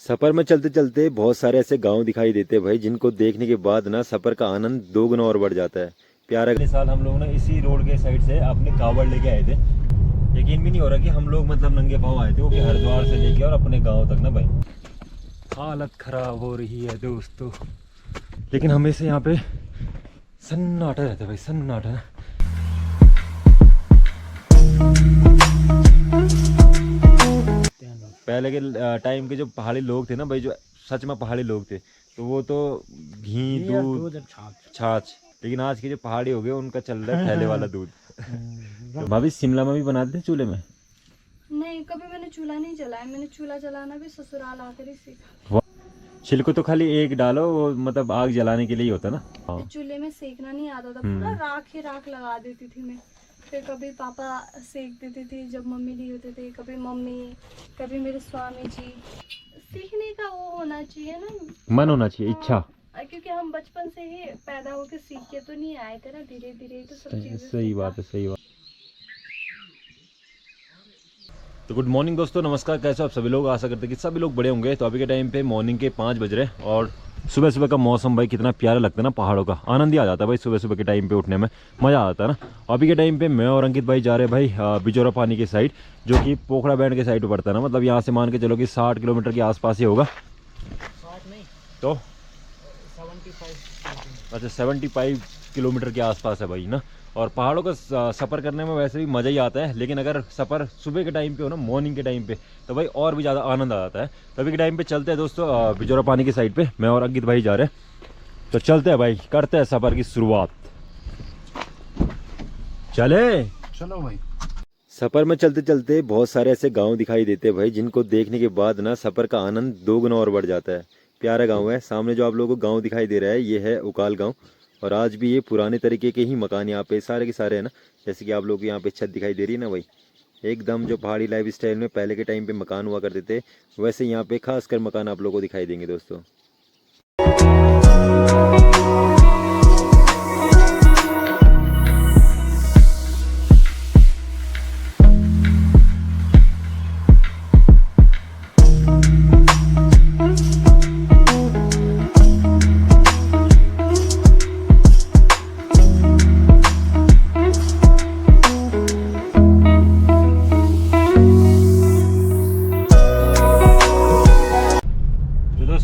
सफर में चलते चलते बहुत सारे ऐसे गांव दिखाई देते हैं भाई, जिनको देखने के बाद ना सफर का आनंद दोगुना और बढ़ जाता है। प्यारा। अगले साल हम लोग ना इसी रोड के साइड से अपने कावड़ लेके आए थे। यकीन भी नहीं हो रहा कि हम लोग मतलब नंगे पाँव आए थे, वो कि हरिद्वार से लेके और अपने गाँव तक ना भाई। हालत खराब हो रही है दोस्तों, लेकिन हमेशा यहाँ पे सन्नाटा रहता है भाई, सन्नाटा। पहले के टाइम के जो पहाड़ी लोग थे ना भाई, जो सच में पहाड़ी लोग थे, तो वो तो घी दूध छाछ, लेकिन आज के जो पहाड़ी हो गए उनका चल रहा है थैले वाला दूध। तो भाभी शिमला में भी बनाते थे चूल्हे में? नहीं, कभी मैंने चूल्हा नहीं जलाया। मैंने चूल्हा जलाना भी ससुराल आकर ही सीखा। छिलको तो खाली एक डालो, वो मतलब आग जलाने के लिए ही होता ना। चूल्हे में सेकना नहीं आता था, पूरा राख ही राख लगा देती थी मैं। फिर कभी पापा सेक देते थे जब मम्मी नहीं होते थे, कभी मम्मी, कभी मेरे स्वामी जी। सीखने का वो होना चाहिए ना, मन होना चाहिए, इच्छा। क्योंकि हम बचपन से ही पैदा होकर सीख के तो नहीं आए थे ना, धीरे धीरे तो सब चीजें। सही बात है, सही बात। तो गुड मॉर्निंग दोस्तों, नमस्कार। कैसे आप सभी लोग? आशा करते हैं कि सभी लोग बड़े होंगे। तो अभी के टाइम पे मॉर्निंग के 5 बज रहे हैं और सुबह सुबह का मौसम भाई कितना प्यारा लगता है ना, पहाड़ों का आनंद ही आ जाता है भाई। सुबह सुबह के टाइम पे उठने में मज़ा आता है ना। अभी के टाइम पे मैं और अंकित भाई जा रहे हैं भाई बिजोरा पानी के साइड, जो कि पोखड़ा बैंड के साइड पर पड़ता है ना। मतलब यहाँ से मान के चलो कि 60 किलोमीटर के आसपास ही होगा। 60 नहीं तो 75। अच्छा, 75 किलोमीटर के आसपास है भाई ना। और पहाड़ों का सफ़र करने में वैसे भी मज़ा ही आता है, लेकिन अगर सफ़र सुबह के टाइम पे हो ना, मॉर्निंग के टाइम पे, तो भाई और भी ज़्यादा आनंद आ जाता है। तो अभी के टाइम पे चलते हैं दोस्तों बिजोरा पानी की साइड पे, मैं और अंकित भाई जा रहे हैं। तो चलते हैं भाई, करते हैं सफ़र की शुरुआत। चले चलो भाई। सफ़र में चलते चलते बहुत सारे ऐसे गाँव दिखाई देते हैं भाई, जिनको देखने के बाद ना सफ़र का आनंद दोगुना और बढ़ जाता है। प्यारा गाँव है। सामने जो आप लोगों को गाँव दिखाई दे रहा है, ये है उकाल गाँव। और आज भी ये पुराने तरीके के ही मकान यहाँ पे सारे के सारे है ना। जैसे कि आप लोगों को यहाँ पे छत दिखाई दे रही है ना भाई, एकदम जो पहाड़ी लाइफ स्टाइल में पहले के टाइम पे मकान हुआ करते थे, वैसे यहाँ पे खासकर मकान आप लोगों को दिखाई देंगे दोस्तों।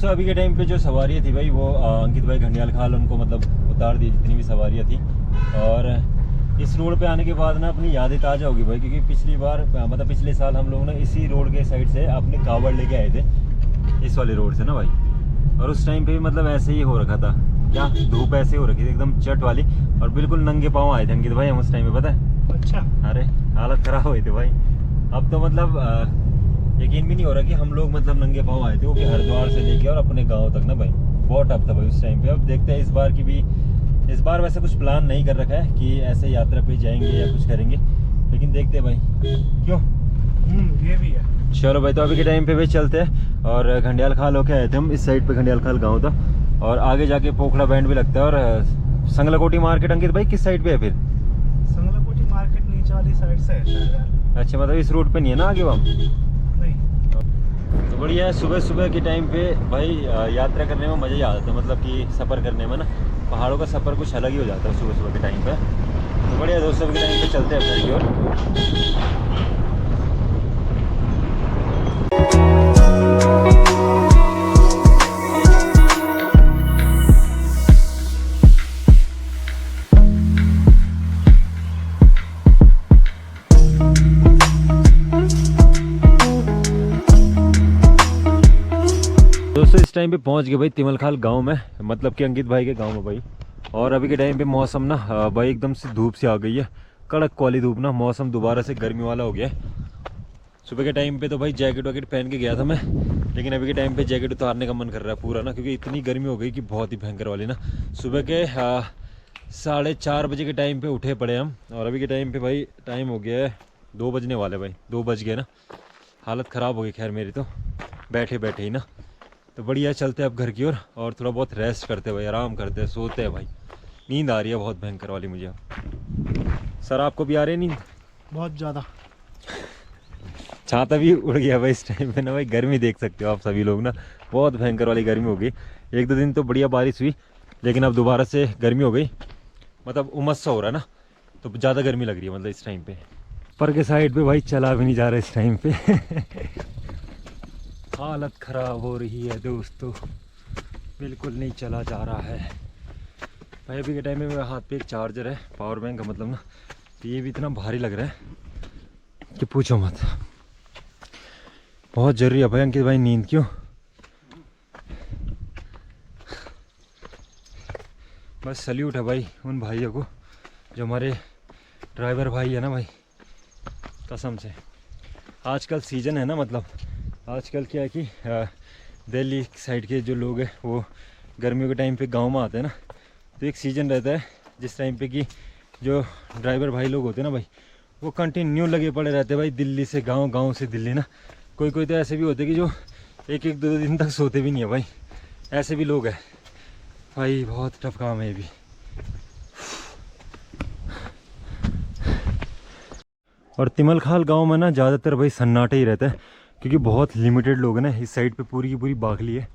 अभी के टाइम पे जो सवारियाँ थी भाई, वो अंकित भाई घंडियाल खाल उनको मतलब उतार दी, जितनी भी सवारियाँ थी। और इस रोड पे आने के बाद ना अपनी यादें ताज़ा होगी भाई, क्योंकि पिछली बार मतलब पिछले साल हम लोग ना इसी रोड के साइड से अपने कावड़ लेके आए थे, इस वाले रोड से ना भाई। और उस टाइम पे भी मतलब ऐसे ही हो रखा था, क्या धूप ऐसे हो रखी थी एकदम चट वाली, और बिल्कुल नंगे पाँव आए थे अंकित भाई हम उस टाइम पे, पता है? अच्छा। अरे हालत ख़राब हुई थी भाई। अब तो मतलब यकीन भी नहीं हो रहा कि हम लोग मतलब नंगे पाँव आए थे, वो कि हरिद्वार से लेके और अपने गांव तक ना भाई। बहुत टफ था भाई उस टाइम पे। अब देखते हैं इस बार की भी। इस बार वैसे कुछ प्लान नहीं कर रखा है कि ऐसे यात्रा पे जाएंगे या कुछ करेंगे, लेकिन देखते हैं भाई। क्यों? ये भी है। चलो भाई, तो अभी के टाइम पे भी चलते हैं। और घंडियाल खाल होके आए थे हम, इस साइड पे घंडियाल खाल गाँव था, और आगे जाके पोखड़ा बैंड भी लगता है। और संगलाकोटी मार्केट अंकित भाई किस साइड पे है फिर? संगलाकोटी मार्केट नीचे वाली साइड से है। अच्छा, मतलब इस रूट पे नहीं है ना आगे वहाँ? नहीं। तो बढ़िया है। सुबह सुबह के टाइम पे भाई यात्रा करने में मज़ा ही आ जाता है, मतलब कि सफ़र करने में ना पहाड़ों का सफ़र कुछ अलग ही हो जाता है सुबह सुबह के टाइम पे। तो बढ़िया दोस्तों, के टाइम पे चलते हैं अपने की ओर। दोस्तों इस टाइम पे पहुंच गए भाई तिमलखाल गांव में, मतलब कि अंकित भाई के गांव में भाई। और अभी के टाइम पे मौसम ना भाई एकदम से धूप से आ गई है, कड़क वाली धूप ना। मौसम दोबारा से गर्मी वाला हो गया है। सुबह के टाइम पे तो भाई जैकेट वैकेट पहन के गया था मैं, लेकिन अभी के टाइम पे जैकेट उतारने का मन कर रहा है पूरा ना, क्योंकि इतनी गर्मी हो गई कि बहुत ही भयंकर वाली ना। सुबह के 4:30 बजे के टाइम पे उठे पड़े हम, और अभी के टाइम पे भाई टाइम हो गया है 2 बजने वाले भाई। 2 बज गए ना। हालत ख़राब हो गई खैर मेरी तो, बैठे बैठे ही ना। तो बढ़िया, चलते हैं अब घर की ओर और थोड़ा बहुत रेस्ट करते हैं भाई, आराम करते हैं, सोते हैं भाई। नींद आ रही है बहुत भयंकर वाली मुझे अब। सर आपको भी आ रही है नींद? बहुत ज़्यादा। छाता भी उड़ गया भाई इस टाइम पे ना भाई। गर्मी देख सकते हो आप सभी लोग ना, बहुत भयंकर वाली गर्मी हो गई। 1-2 दिन तो बढ़िया बारिश हुई, लेकिन अब दोबारा से गर्मी हो गई। मतलब उमस सा हो रहा है ना, तो ज़्यादा गर्मी लग रही है मतलब इस टाइम पे। पर के साइड पे भाई चला भी नहीं जा रहा इस टाइम पे। हालत ख़राब हो रही है दोस्तों, बिल्कुल नहीं चला जा रहा है भाई। अभी के टाइम में मेरे हाथ पे एक चार्जर है, पावर बैंक का मतलब ना, तो ये भी इतना भारी लग रहा है कि पूछो मत। बहुत जरूरी है भाई अंकित भाई नींद। क्यों? बस सल्यूट है भाई उन भाइयों को जो हमारे ड्राइवर भाई है ना भाई, कसम से। आजकल सीज़न है ना, मतलब आजकल क्या है कि दिल्ली साइड के जो लोग हैं वो गर्मियों के टाइम पे गांव में आते हैं ना, तो एक सीज़न रहता है जिस टाइम पे कि जो ड्राइवर भाई लोग होते हैं ना भाई, वो कंटिन्यू लगे पड़े रहते हैं भाई, दिल्ली से गांव, गांव से दिल्ली ना। कोई कोई तो ऐसे भी होते हैं कि जो 1-2 दिन तक सोते भी नहीं है भाई, ऐसे भी लोग हैं भाई। बहुत टफ काम है ये भी। और तिमलखाल गांव में ना ज़्यादातर भाई सन्नाटा ही रहता है, क्योंकि बहुत लिमिटेड लोग हैं ना। इस साइड पे पूरी की पूरी बाखली है,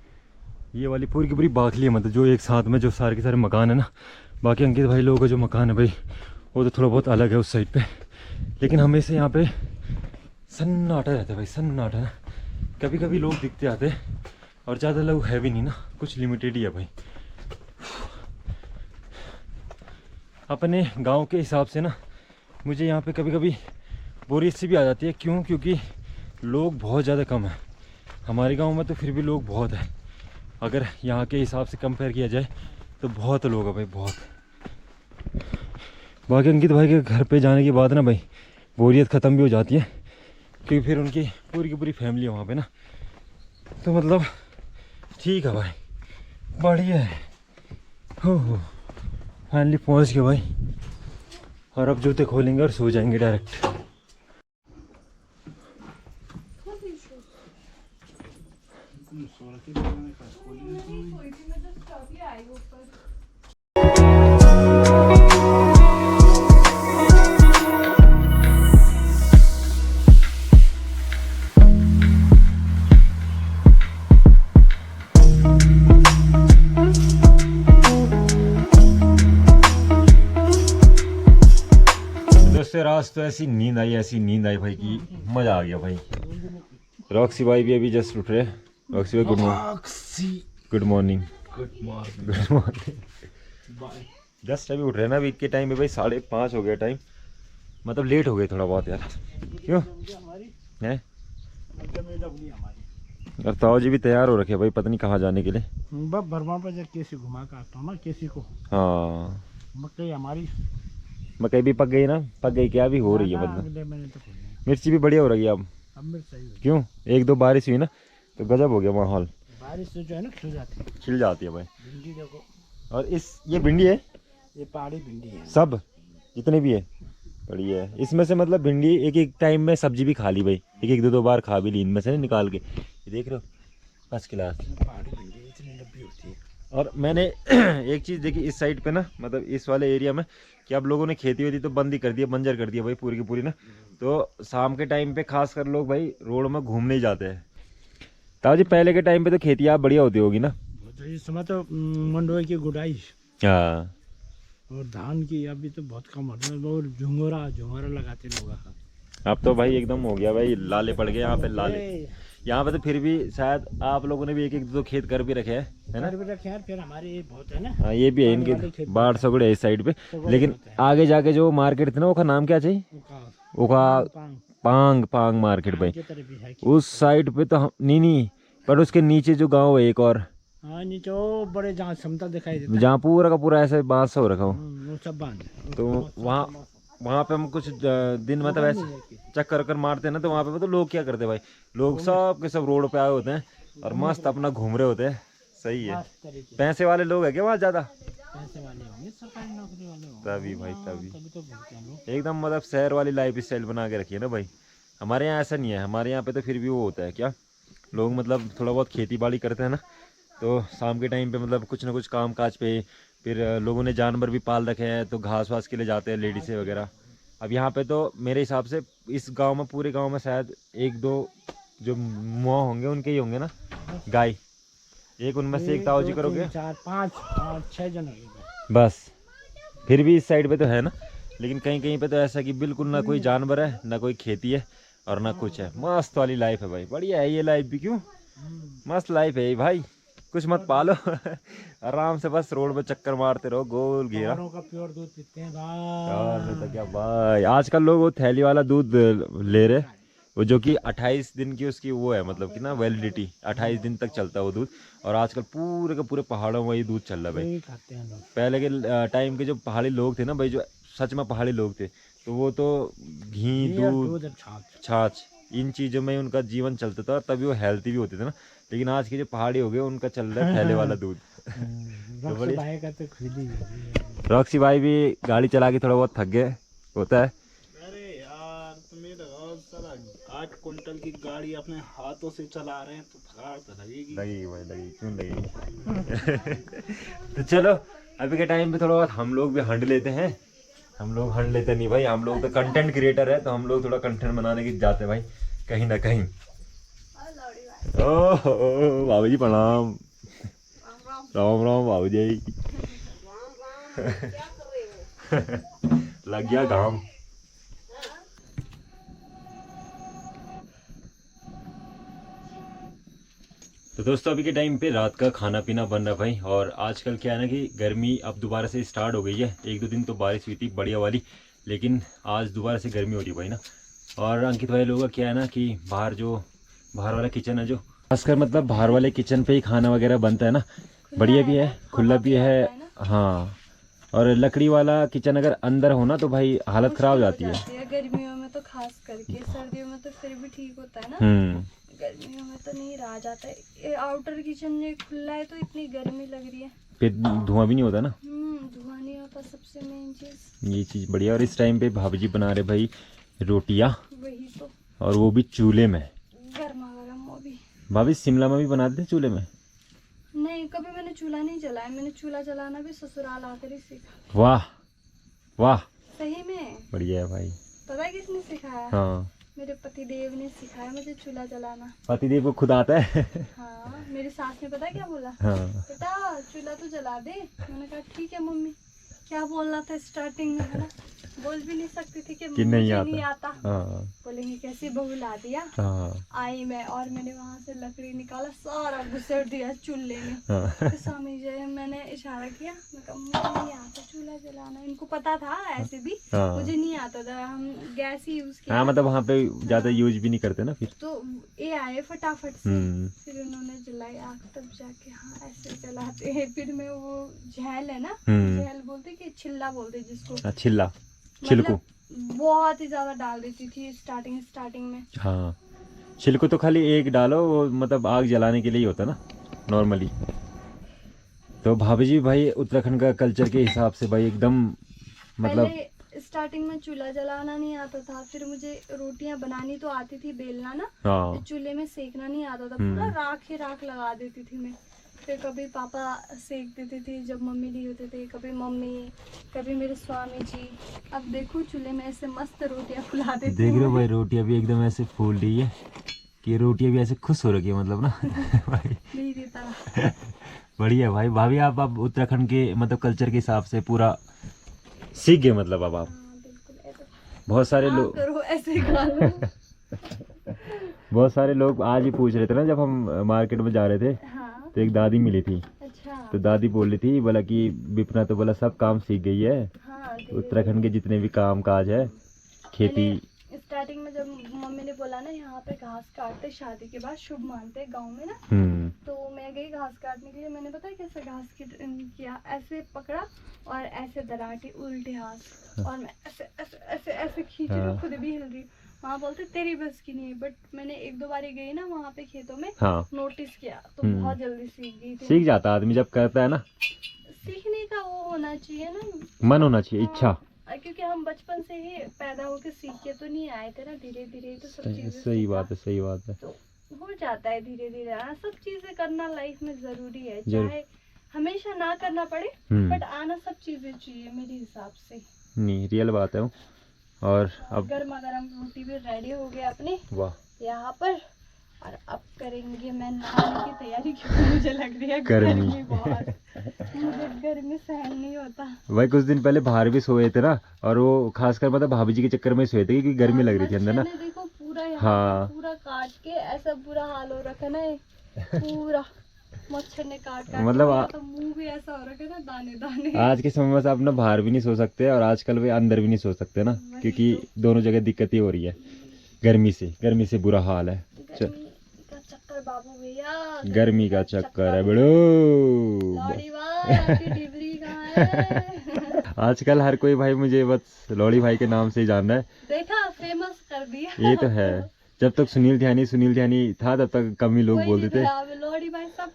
ये वाली पूरी की पूरी बाखली है, मतलब जो एक साथ में जो सारे के सारे मकान है ना। बाकी अंकित भाई लोगों का जो मकान है भाई वो तो थोड़ा बहुत अलग है उस साइड पे, लेकिन हमेशा यहाँ पे सन्नाटा रहता है भाई, सन्नाटा ना। कभी कभी लोग दिखते आते हैं, और ज़्यादा लोग है भी नहीं ना, कुछ लिमिटेड ही है भाई। अपने गांव के हिसाब से ना मुझे यहाँ पे कभी कभी बोरियत सी भी आ जाती है। क्यों? क्योंकि लोग बहुत ज़्यादा कम हैं। हमारे गांव में तो फिर भी लोग बहुत हैं, अगर यहाँ के हिसाब से कंपेयर किया जाए तो बहुत लोग हैं भाई, बहुत। बाकी अंकित भाई के घर पे जाने के बाद ना भाई बोरियत ख़त्म भी हो जाती है, क्योंकि फिर उनकी पूरी की पूरी फैमिली है वहाँ पे ना, तो मतलब ठीक है भाई, बढ़िया है। हो फाइनली पहुँच गए भाई, और अब जूते खोलेंगे और सो जाएंगे डायरेक्ट। दोस्तों रात तो ऐसी नींद आई भाई कि मज़ा आ गया भाई। रॉक्सी भाई भी अभी जस्ट उठ रहे हैं। रॉक्सी भाई good morning. Good morning. Just अभी उठ रहे हैं ना, अभी के टाइम में भाई 5:30 हो गया टाइम, मतलब लेट हो गए थोड़ा बहुत यार। क्यों है? और ताऊ जी भी तैयार हो रखे भाई, पता नहीं कहाँ जाने के लिए। बर्मा पर जब केसी घुमा के आता हूँ ना, केसी को। हाँ मकई हमारी, मकई भी पक गई ना, पक गई क्या, अभी हो रही है मतलब। मिर्ची भी बढ़िया हो रही है अब। क्यों? 1-2 बारिश हुई ना तो गजब हो गया माहौल। बारिश से जो है ना खिल जाती है भाई। भिंडी देखो, और ये भिंडी है, ये पहाड़ी भिंडी है सब जितने भी है बढ़िया है। इसमें से मतलब भिंडी एक एक टाइम में सब्जी भी खा ली भाई, 1-2 बार खा भी ली इनमें से निकाल के। ये देख रहे हो फर्स्ट क्लास पहाड़ी भिंडी इतनी लंबी होती है। और मैंने एक चीज़ देखी इस साइड पे ना, मतलब इस वाले एरिया में, कि अब लोगों ने खेती वेती तो बंद ही कर दिया, बंजर कर दिया भाई पूरी की पूरी ना। तो शाम के टाइम पे खास कर लोग भाई रोड में घूमने ही जाते हैं। ताऊ जी पहले के टाइम पे तो खेतियाँ बढ़िया होती होगी ना? तो इस समय तो मंडुआ की गुड़ाई हाँ, और धान की अभी तो बहुत कम होता है। और झुंगोरा लगाते लोग। अब तो भाई एकदम हो गया भाई, लाले पड़ गए यहाँ पे, लाले। यहाँ पे तो फिर भी शायद आप लोगों ने भी 1-2 खेत कर भी रखे हैं ना? रखे हैं, फिर हमारे ये बहुत है ना। हाँ ये भी है इनके, बाढ़ सगड़े है इस साइड पे। लेकिन आगे जाके जो मार्केट थी ना, वो नाम क्या चाहिए, ओखा पांग मार्केट भाई, उस साइड पे तो नहीं, पर उसके नीचे जो गांव है एक और, हाँ नीचे वो बड़े जहाँ क्षमता दिखाई देता है, जहाँ पूरा का पूरा ऐसे बांस हो रखा हो, वो सब बांध। तो वहाँ पे हम कुछ दिन मतलब ऐसे चक्कर मारते हैं ना, तो वहाँ पे मतलब लोग क्या करते हैं भाई, लोग सब के सब रोड पे आए होते हैं और मस्त अपना घूम रहे होते हैं। सही है। पैसे वाले लोग है क्या वहाँ ज्यादा? पैसे वाले होंगे, सरकारी नौकरी वाले होंगे, तभी भाई तभी तो घूमते हैं लोग। एकदम मतलब शहर वाली लाइफ स्टाइल बना के रखी है ना भाई। हमारे यहाँ ऐसा नहीं है, हमारे यहाँ पे तो फिर भी वो होता है क्या, लोग मतलब थोड़ा बहुत खेती बाड़ी करते हैं ना, तो शाम के टाइम पे मतलब कुछ ना कुछ काम काज पे, फिर लोगों ने जानवर भी पाल रखे हैं तो घास वास के लिए जाते हैं लेडीज़ वगैरह, अब यहाँ पे तो मेरे हिसाब से इस गांव में, पूरे गांव में शायद 1-2 जो मुआ होंगे उनके ही होंगे ना गाय। एक उनमें से एक ताऊ जी 1 2 करोगे 3 4 5 6 जन होंगे। बस। फिर भी इस साइड पे तो है ना, लेकिन कहीं कहीं पे तो ऐसा कि बिल्कुल ना कोई जानवर है, ना कोई खेती है और ना कुछ है। मस्त वाली लाइफ है भाई, बढ़िया है ये लाइफ भी। क्यों मस्त लाइफ है ये भाई, कुछ मत पालो आराम से बस रोड पे चक्कर मारते रहो, गोल घेरा। पहाड़ों का प्योर दूध पीते हैं और नहीं भाई। तो क्या भाई, आजकल लोग वो थैली वाला दूध ले रहे, वो जो कि 28 दिन की उसकी वो है, मतलब कि ना वैलिडिटी 28 दिन तक चलता है वो दूध। और आजकल पूरे के पूरे पहाड़ों में ये दूध चल रहा है भाई। यही खाते हैं लोग। पहले के टाइम के जो पहाड़ी लोग थे ना भाई, जो सच में पहाड़ी लोग थे, तो वो तो घी, घी और दूध, दूध और छाछ। छाछ, इन चीज़ों में उनका जीवन चलता था, और तभी वो हेल्थी भी होते थे ना। लेकिन आज के जो पहाड़ी हो गए उनका चल रहा है थैले वाला दूध। तो रक्स बढ़िया। भाई का तो खुद ही है। रॉक्सी भाई भी गाड़ी चला के थोड़ा बहुत थक गए, होता है। अरे यार तुम्हें लगाओ साला 8 कुंटल की गाड़ी अपने हाथों से चला रहे हैं तो थकान तो लगेगी। लगेगी भाई, लगेगी, क्यों लगेगी। तो चलो अभी के टाइम पे थोड़ा बहुत हम लोग भी हंड लेते हैं। हम लोग हंड लेते नहीं भाई, हम लोग तो कंटेंट क्रिएटर है, तो हम लोग थोड़ा कंटेंट बनाने की जाते हैं भाई कहीं ना कहीं। ओह बाबू जी प्रणाम। राम राम बाबू जी। लग गया घाम। तो दोस्तों अभी के टाइम पे रात का खाना पीना बन रहा भाई। और आजकल क्या है ना कि गर्मी अब दोबारा से स्टार्ट हो गई है। 1-2 दिन तो बारिश हुई थी बढ़िया वाली, लेकिन आज दोबारा से गर्मी हो रही है भाई ना। और अंकित भाई लोगों का क्या है ना कि बाहर वाला किचन है, जो खासकर मतलब बाहर वाले किचन पे ही खाना वगैरह बनता है ना, बढ़िया भी है, खुला भी है। हाँ, और लकड़ी वाला किचन अगर अंदर हो ना तो भाई हालत खराब हो जाती है। गर्मियों में तो खास करके, सर्दियों में तो फिर भी ठीक होता है ना। गर्मियों में तो नहीं रहा जाता है। आउटर किचन जो खुला है तो इतनी गर्मी लग रही है, फिर धुआं भी नहीं होता ना। धुआं नहीं होता, सबसे मेन चीज ये चीज़ बढ़िया। और इस टाइम पे भाभी जी बना रहे भाई रोटियाँ, वही तो, और वो भी चूल्हे में। गर्मा गर्म वो भी। भाभी शिमला में भी बनाते थे चूल्हे में? नहीं, कभी मैंने चूल्हा नहीं जलाया। मैंने चूल्हा जलाना भी ससुराल आकर ही सीखा। वाह वाह, सही में। बढ़िया है भाई। पता है किसने सिखाया? हाँ, मेरे पतिदेव ने सिखाया मुझे चूल्हा जलाना। पतिदेव को खुद आता है। हाँ, मेरी सास ने पता है क्या बोला? हाँ, बेटा चूल्हा तो जला दे। मैंने कहा ठीक है मम्मी। क्या बोलना था स्टार्टिंग में, है ना, बोल भी नहीं सकती थी कि कि नहीं मुझे नहीं आता। हाँ बोलेंगे कैसी बहू ला दिया। हाँ आई मैं, और मैंने वहां से लकड़ी निकाला, सारा घुसेड़ दिया चूल्हे में। हाँ। फिर स्वामी जी मैंने इशारा किया, मैं कहा मुझे नहीं आता चूल्हा जलाना। इनको पता था ऐसे भी, हाँ। मुझे नहीं आता था। हम गैस ही यूज किया। हाँ, मतलब वहाँ पे ज़्यादा यूज भी नहीं करते ना फिर। तो ये आए फटाफट से, फिर उन्होंने जलाई आग, तब जाके हाँ ऐसे जलाते हैं। फिर मैं वो झैल है ना, झैल बोलते कि छिल्ला बोलते जिसको, छिल्ला, छिलकू। मतलब बहुत ही ज्यादा डाल देती थी स्टार्टिंग में। हाँ, छिलकू तो खाली एक डालो, वो मतलब आग जलाने के लिए ही होता ना नॉर्मली। तो भाभी जी भाई उत्तराखंड का कल्चर के हिसाब से भाई एकदम मतलब, पहले स्टार्टिंग में चूल्हा जलाना नहीं आता था। फिर मुझे रोटियां बनानी तो आती थी, बेलना ना, हाँ चूल्हे में सेकना नहीं आता था। पूरा राख ही राख लगा देती थी मैं। फिर कभी पापा सेक देते थे जब मम्मी नहीं होते थे, कभी मम्मी, कभी मेरे स्वामी जी। अब देखो चूल्हे में ऐसे मस्त रोटियां फुला देती देख रहे हो हूँ। भाई, रोटियां भी एकदम ऐसे फूल रही है कि रोटियां भी ऐसे खुश हो रही है, मतलब ना। भाई मेरी तरह। बढ़िया भाई। भाभी आप अब उत्तराखंड के मतलब कल्चर के हिसाब से पूरा सीख गए, मतलब अब आप। हाँ, बिल्कुल ऐसे। बहुत सारे हाँ, लोग करो ऐसे खा लो। बहुत सारे लोग आज ही पूछ रहे थे ना, जब हम मार्केट में जा रहे थे हाँ, तो एक दादी मिली थी। अच्छा। तो दादी बोल रही थी, बोला कि विपना तो बोला सब काम सीख गई है, हाँ, उत्तराखंड के जितने भी काम काज है, खेती। स्टार्टिंग में जब मम्मी ने बोला ना यहाँ पे घास काटते शादी के बाद शुभ मानते गांव में ना, तो मैं गई घास काटने के लिए। मैंने पता है कैसे घास किया, ऐसे पकड़ा और ऐसे दराटी उल्टे हाथ, और मैं ऐसे ऐसे ऐसे ऐसे खींच रही हूँ, खुद भी हिल रही हूँ। वहाँ बोलते तेरी बस की नहीं है, बट मैंने 1-2 बार गई ना वहाँ पे खेतों में, हाँ, नोटिस किया तो बहुत जल्दी सीख गई थी। सीख जाता आदमी जब करता है ना। सीखने का वो होना चाहिए ना, मन होना चाहिए, इच्छा। क्योंकि हम बचपन से ही पैदा होकर सीख के तो नहीं आए थे ना, धीरे धीरे तो सब चीजें सही बात है, सही बात है। तो हो जाता है धीरे धीरे। सब चीजें करना लाइफ में जरूरी है, जरूर। चाहे हमेशा ना करना पड़े, बट आना सब चीजें चाहिए मेरे हिसाब से। नहीं, रियल बात है वो। और अब गर्मा गर्म रोटी भी रेडी हो गया अपने वाह यहाँ पर। और अब करेंगे मैं नहाने की तैयारी क्योंकि मुझे लग रही है गर्मी। गर्मी बहुत, मुझे गर्मी सहन नहीं होता। भाई कुछ दिन पहले बाहर भी सोए थे ना, और वो खासकर मतलब भाभी जी के चक्कर में सोए थे क्योंकि गर्मी लग रही थी अंदर ना। मच्छर ने देखो पूरा यहाँ हाँ। पे पूरा काट के ऐसा बुरा हाल हो रखा ना, ये पूरा मच्छर ने काट काट मतलब के मेरा तो मुंह भी ऐसा हो रखा है ना, दाने दाने। आज के समय में आप ना बाहर भी नहीं सो सकते और आजकल वे अंदर भी नहीं सो सकते ना, वही क्योंकि तो। दोनों जगह दिक्कत ही हो रही है गर्मी से बुरा हाल है। गर्मी का चक्कर बाबू भैया, गर्मी का चक्कर है बड़ो। लौड़ी भाई आपकी डिबरी कहाँ है? आजकल हर कोई भाई मुझे बस लौड़ी भाई के नाम से ही जान रहा है। देखा, फेमस कर दिया। ये तो है, जब तक सुनील ध्यानी था तब तक कम ही लोग कोई बोलते नहीं थे। था, अब लौड़ी भाई सब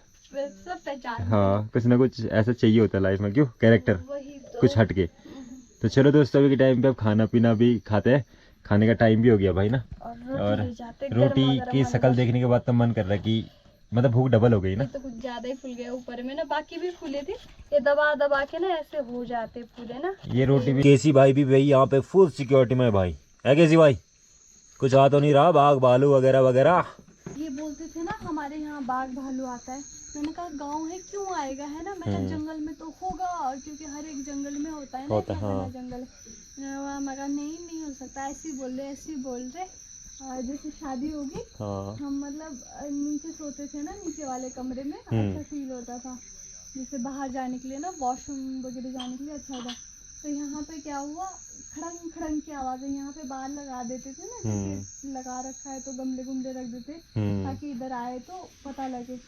पहचान। हाँ, कुछ ना कुछ ऐसा चाहिए होता है लाइफ में, क्यों कैरेक्टर वही तो। कुछ हटके। तो चलो दोस्तों, अभी के टाइम पे अब खाना पीना भी खाते हैं, खाने का टाइम भी हो गया भाई ना। और ले जाते रोटी गर्मा की गर्म शक्ल अंदर। देखने के बाद तो मन कर रहा है कि मतलब भूख डबल हो गई ना। ये तो कुछ ज्यादा ही फूल गया ऊपर में ना, बाकी भी फूले थे, ये दबा दबा के ना ऐसे हो जाते फूले ना। ये रोटी भी केसी भाई भी भाई यहाँ पे फुल सिक्योरिटी में है भाई, है केसी भाई? कुछ आ तो नहीं रहा, बाघ भालू वगैरह वगैरह? ये बोलते थे ना हमारे यहाँ बाघ भालू आता है, मैंने कहा गांव है क्यों आएगा, है ना, मैं कहा जंगल में तो होगा क्योंकि हर एक जंगल में होता है ना, होता है, इतना घना हाँ। जंगल। मैं कहा नहीं हो सकता, ऐसे ही बोल रहे। और जैसे शादी होगी, हाँ। हम मतलब नीचे सोते थे ना, नीचे वाले कमरे में, अच्छा फील होता था, जैसे बाहर जाने के लिए ना, वॉशरूम वगैरह जाने के लिए अच्छा होता। तो यहाँ पे क्या हुआ, खड़ंग खड़ंग की आवाज है, यहाँ पे बाल लगा देते थे ना, जैसे लगा रखा है तो गमले गुमले रख देते ताकि इधर आए तो पता लगे।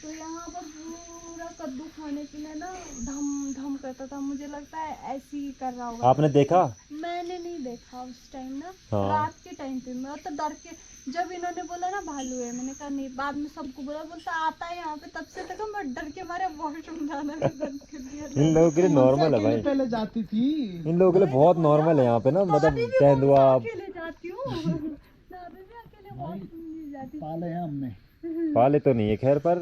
तो यहाँ पर पूरा कद्दू खाने के लिए ना धम धम करता था, मुझे लगता है ऐसे ही कर रहा होगा। आपने देखा? मैंने नहीं देखा उस टाइम ना, हाँ। रात के टाइम पे मैं तो डर के, जब इन्होंने बोला ना भालू है, मैंने कहा नहीं, बाद में सबको बोलता आता है यहाँ पे, तब से तक मैं डर के मारे वॉशरूम जाना भी बंद कर दिया। इन लोगों के लिए नॉर्मल है भाई, पहले जाती थी। इन लोगों के लिए बहुत नॉर्मल है यहाँ पे ना, मतलब तेंदुआ। अकेले जाती हूँ ना, भी अकेले वॉशरूम नहीं जाती। पाले हैं हमने। पाले तो नहीं है खैर, पर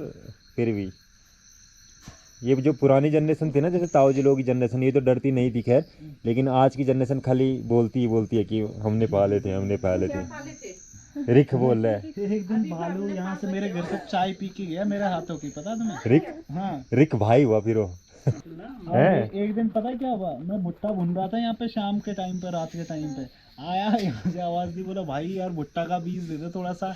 फिर भी ये जो पुरानी जनरेशन थी ना, जैसे ताऊ जी लोगों की जनरेशन, ये तो डरती नहीं थी खैर, लेकिन आज की जनरेशन खाली बोलती है कि हमने पाले थे। रिक बोल रहा है। एक दिन भालू यहाँ से मेरे घर से चाय पी के गया मेरे हाथों की, पता तुम्हें? रिक? हाँ। रिक भाई हुआ फिर वो। और एक दिन पता क्या हुआ, मैं भुट्टा भून रहा था यहाँ पे शाम के टाइम पे, रात के टाइम पे आया, यहाँ से आवाज दी, बोला भाई यार भुट्टा का बीज दे दो थोड़ा सा।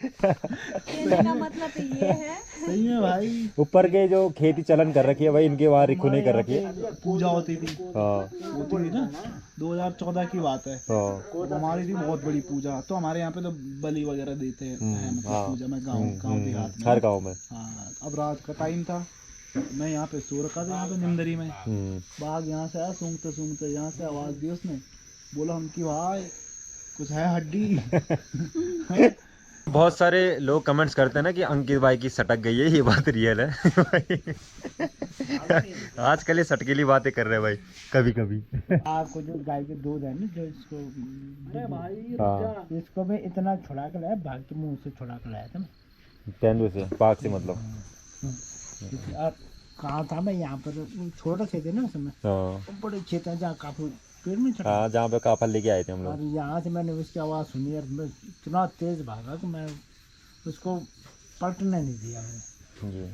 कहने का मतलब ये है, सही में भाई। ऊपर के जो खेती चलन कर रखी है भाई, इनके वहाँ रिखू नहीं कर रखी है। पूजा होती थी, हाँ होती थी ना, 2014 की बात है। हाँ तो हमारी थी बहुत बड़ी पूजा, तो हमारे यहाँ पे तो बलि वगैरह देते हैं, मतलब हाँ। पूजा में गाँव देहात में। हर गाँव में। हाँ, अब रात का टाइम था, मैं यहाँ पे सो रखा था, यहाँ पे निमदरी में। बाघ यहाँ से आया सूंघते सूंघते, यहाँ से आवाज दी उसने, बोला हम की भाई कुछ है हड्डी। बहुत सारे लोग कमेंट्स करते हैं ना कि अंकित भाई की सटक गई है, ये बात रियल है। आजकल ये सटकीली बातें कर रहे हैं भाई कभी कभी। आपको जो गाय के दूध है ना, जो इसको, अरे भाई हाँ। इसको मैं इतना छुड़ा के लाया, भाग के मुंह से छुड़ा के लाया था मैं। तेंदुए से, पाक से मतलब। और कहा था मैं यहाँ पर, छोटा खेत है ना उसमें, हाँ बड़े खेत है जहाँ काफी पेड़ में चढ़ा। हाँ, जहाँ पे काफल लेके आए थे हम और लोग। यहाँ से मैंने उसकी आवाज़ सुनी और मैं इतना तेज भागा कि मैं उसको पलटने नहीं दिया मैंने। जी।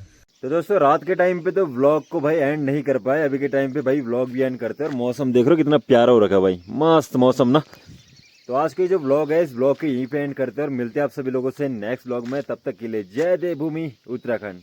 तो दोस्तों, रात के टाइम पे तो व्लॉग को भाई एंड नहीं कर पाए, अभी के टाइम पे भाई व्लॉग भी एंड करते हैं। और मौसम देख रहे हो कितना प्यारा हो रखा है भाई, मस्त मौसम ना। तो आज के जो व्लॉग है, इस व्लॉग के यहीं पे एंड करते हैं और मिलते हैं आप सभी लोगों से नेक्स्ट व्लॉग में। तब तक के लिए जय देवभूमि उत्तराखंड।